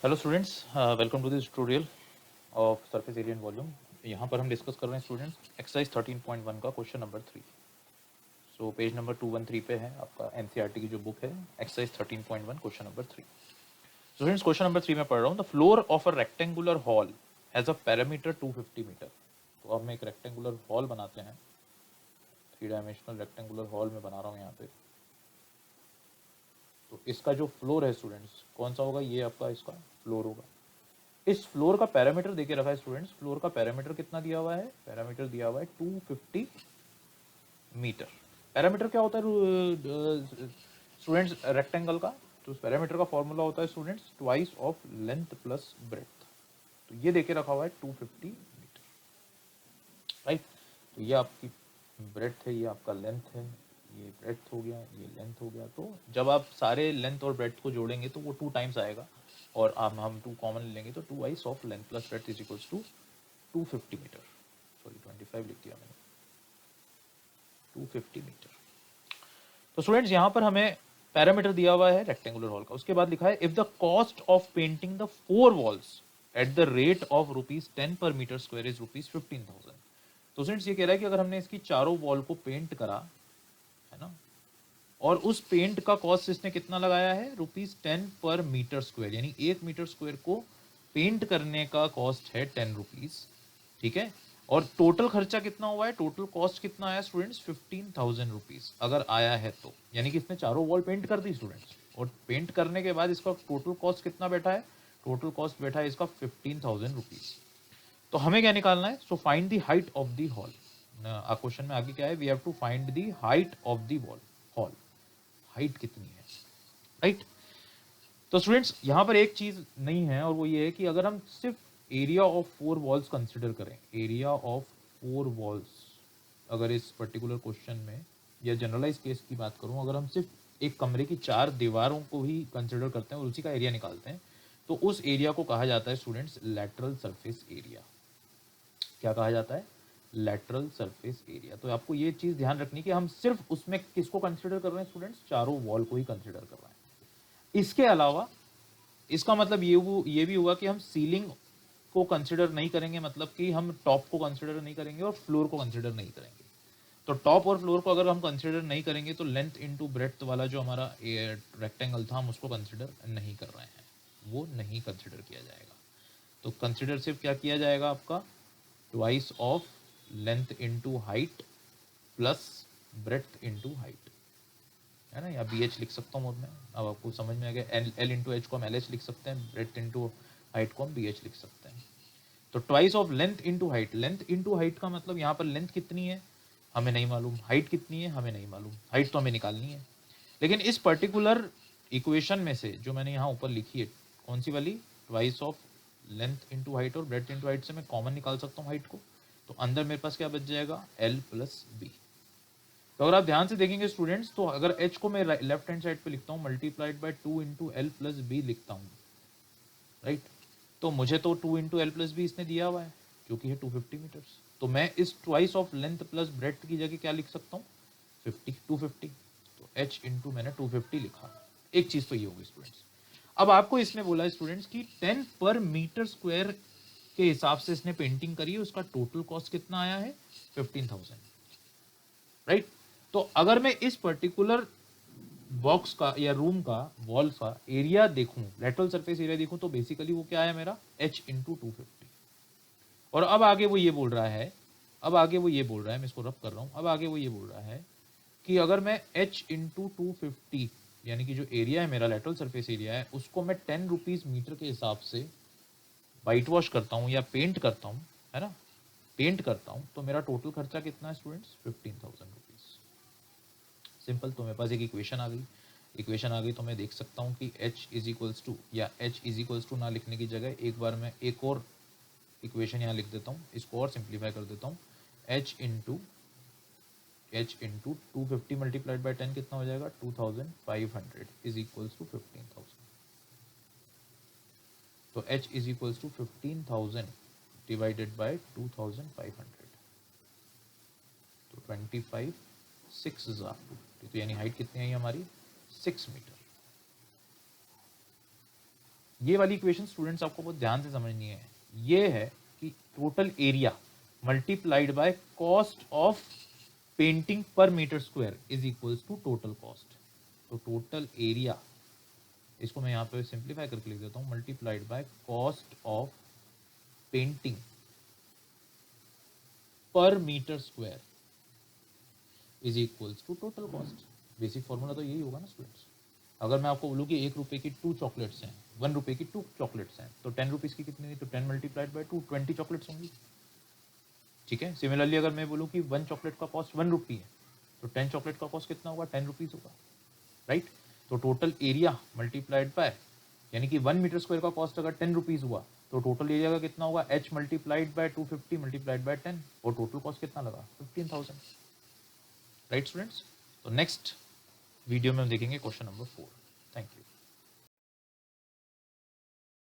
Hello students, welcome to this tutorial of surface area and volume. यहाँ पर हम discuss कर रहे हैं स्टूडेंट्स एक्सरसाइज 13.1 का question number 3। So page number 213 पे है आपका एनसीईआरटी की जो बुक है, exercise 13.1 question number 3। Students question number 3 में पढ़ रहा हूँ। The floor of a rectangular hall has a parameter 250 metre. तो अब मैं एक रेक्टेंगुलर हॉल बनाते हैं, 3 डायमेंशनल रेक्टेंगुलर हॉल में बना रहा हूँ यहाँ पे। तो इसका जो फ्लोर है स्टूडेंट्स कौन सा होगा, ये आपका इसका फ्लोर होगा। इस फ्लोर का पैरामीटर देके रखा है स्टूडेंट्स। फ्लोर का पैरामीटर कितना दिया हुआ है? पैरामीटर दिया हुआ है 250 मीटर। पैरामीटर क्या होता है स्टूडेंट्स रेक्टेंगल का? तो पैरामीटर का फॉर्मूला होता है students twice of length plus breadth. तो ये देके रखा हुआ है 250 मीटर, राइट। तो ये आपकी ब्रेड्थ है, ये आपका लेंथ है, ये ब्रेड्थ हो गया, ये लेंथ हो गया। तो जब आप सारे लेंथ और ब्रेड्थ को जोड़ेंगे तो वो 2 टाइम्स आएगा, और हम 2 कॉमन लेंगे तो 2 wise of length plus breadth is equals to 250 metre. Sorry 25 लिख दिया मैंने, 250 मीटर। तो स्टूडेंट्स यहाँ पर हमें पैरामीटर दिया हुआ है रेक्टेंगुलर हॉल का। उसके बाद लिखा है if the cost of painting the 4 walls at the rate of ₹10 पर मीटर स्क्वायर इज ₹15,000। तो स्टूडेंट्स ये कह रहा है कि अगर हमने इसकी चारों वॉल को पेंट करा है ना, और उस पेंट का कॉस्ट इसने कितना लगाया है? ₹10 पर मीटर स्क्वायर, यानी 1 मीटर स्क्वायर को पेंट करने का कॉस्ट है 10 रुपीज, ठीक है। और टोटल खर्चा कितना हुआ है? टोटल कॉस्ट कितना आया स्टूडेंट्स? 15,000 रुपीज अगर आया है तो, यानी कि इसने चारों वॉल पेंट कर दी स्टूडेंट्स, और पेंट करने के बाद इसका टोटल कॉस्ट कितना बैठा है? टोटल कॉस्ट बैठा है इसका 15,000 रुपीज। तो हमें क्या निकालना है? So find the height of the hall. Question में आगे क्या है? We have to find the height of the wall, hall height कितनी है, राइट। तो स्टूडेंट्स यहां पर एक चीज नहीं है, और वो ये है कि अगर हम सिर्फ एरिया ऑफ 4 वॉल्स कंसिडर करें, एरिया ऑफ 4 वॉल्स, अगर इस पर्टिकुलर क्वेश्चन में या जनरलाइज केस की बात करूं, अगर हम सिर्फ एक कमरे की 4 दीवारों को ही कंसिडर करते हैं और उसी का एरिया निकालते हैं, तो उस एरिया को कहा जाता है स्टूडेंट्स लैटरल सरफेस एरिया। क्या कहा जाता है? Lateral surface area. तो आपको ये चीज ध्यान रखनी कि हम सिर्फ उसमें किसको कंसिडर कर रहे हैं स्टूडेंट्स? चारों वॉल को ही कंसिडर कर रहे हैं। इसके अलावा इसका मतलब ये भी हुआ कि हम सीलिंग को कंसिडर नहीं करेंगे, मतलब कि हम टॉप को कंसिडर नहीं करेंगे और फ्लोर को कंसिडर नहीं करेंगे। तो टॉप और फ्लोर को अगर हम कंसिडर नहीं करेंगे तो लेंथ इनटू ब्रेड्थ वाला जो हमारा रेक्टेंगल था हम उसको कंसिडर नहीं कर रहे हैं, वो नहीं कंसिडर किया जाएगा। तो कंसिडर सिर्फ क्या किया जाएगा आपका? Twice of length into height plus breadth into height, है ना। या BH लिख सकता हूँ मैं, अब आपको समझ में आ गया। L इंटू एच को हम LH लिख सकते हैं, ब्रेड्थ इंटू हाइट को हम BH लिख सकते हैं। तो twice of length into height, length into height का मतलब यहाँ पर लेंथ कितनी है हमें नहीं मालूम, हाइट कितनी है हमें नहीं मालूम, हाइट तो हमें निकालनी है। लेकिन इस पर्टिकुलर इक्वेशन में से जो मैंने यहाँ ऊपर लिखी है, कौन सी वाली? Twice of length into height और ब्रेड्थ इंटू हाइट से मैं कॉमन निकाल सकता हूँ हाइट को। तो अंदर मेरे पास क्या बच जाएगा? L plus B. तो अगर आप ध्यान से देखेंगे स्टूडेंट्स, तो अगर h को मैं लेफ्ट हैंड साइड पे लिखता हूँ multiplied by 2 into L plus B लिखता हूँ, राइट। तो मुझे तो 2 इंटू एल प्लस बी इसने दिया हुआ है जो कि है 250 मीटर्स। तो मैं इस twice of length plus breadth की जगह क्या लिख सकता हूँ? 250। तो h इंटू मैंने 250 लिखा। एक चीज तो ये होगी स्टूडेंट्स। अब आपको इसने बोला स्टूडेंट्स कि 10 पर मीटर स्क्वायर के हिसाब से इसने पेंटिंग करी है, उसका टोटल कॉस्ट कितना आया है? 15,000, राइट। तो अगर मैं इस पर्टिकुलर बॉक्स का या रूम का वॉल का एरिया देखूं, लेटरल सरफेस एरिया देखूं, तो बेसिकली वो क्या है मेरा? h into 250। और अब आगे वो ये बोल रहा है, अब आगे वो ये बोल रहा है, मैं इसको रब कर रहा हूं, अब आगे वो ये बोल रहा है कि अगर मैं h इंटू 250, यानी कि जो एरिया है मेरा लेटरल सरफेस एरिया है, उसको मैं 10 रुपीज मीटर के हिसाब से वाइट वॉश करता हूँ या पेंट करता हूँ, है ना, पेंट करता हूँ, तो मेरा टोटल खर्चा कितना है स्टूडेंट्स? 15,000 रुपीज। सिंपल। तो मेरे पास एक इक्वेशन आ गई। इक्वेशन आ गई तो मैं देख सकता हूँ कि h इज इक्वल्स टू, या h इज इक्वल्स टू ना लिखने की जगह एक बार मैं एक और इक्वेशन यहाँ लिख देता हूँ, इसको और सिंप्लीफाई कर देता हूँ। h इंटू 250 मल्टीप्लाइड बाई 10 कितना हो जाएगा? 2500 इज इक्वल्स टू 15,000। तो h is equals to 15,000 divided by 2,500, तो 25 6 तो यानी हाइट कितनी आई हमारी? 6 मीटर। ये वाली इक्वेशन स्टूडेंट्स आपको बहुत ध्यान से समझनी है। ये है कि total area multiplied by cost of painting per meter square is equals to total cost. तो टोटल एरिया, इसको मैं यहाँ पे सिंप्लीफाई करके लिख देता हूँ, multiplied by cost of painting per meter square is equals to total cost. Basic formula तो यही होगा ना स्टूडेंट्स। अगर मैं आपको बोलूँ कि 1 रुपए की 2 चॉकलेट्स हैं, 1 रुपए की 2 चॉकलेट्स हैं, तो 10 रुपीज़ की कितनी थी, तो 10 मल्टीप्लाइड बाय 2, 20 चॉकलेट्स होंगी। ठीक है। सिमिलरली अगर मैं बोलूँ कि 1 चॉकलेट का कॉस्ट 1 रुपी है, तो 10 चॉकलेट का कॉस्ट कितना होगा, 10 रुपीज़ होगा, राइट। तो टोटल एरिया मल्टीप्लाइड बाय, यानी कि 1 मीटर स्क्वायर का कॉस्ट अगर 10 रुपीज़ हुआ, तो टोटल एरिया का कितना होगा, h multiplied by 250 multiplied by 10, और टोटल कॉस्ट कितना लगा, 15,000, राइट स्टूडेंट्स। तो नेक्स्ट वीडियो में हम देखेंगे क्वेश्चन नंबर 4।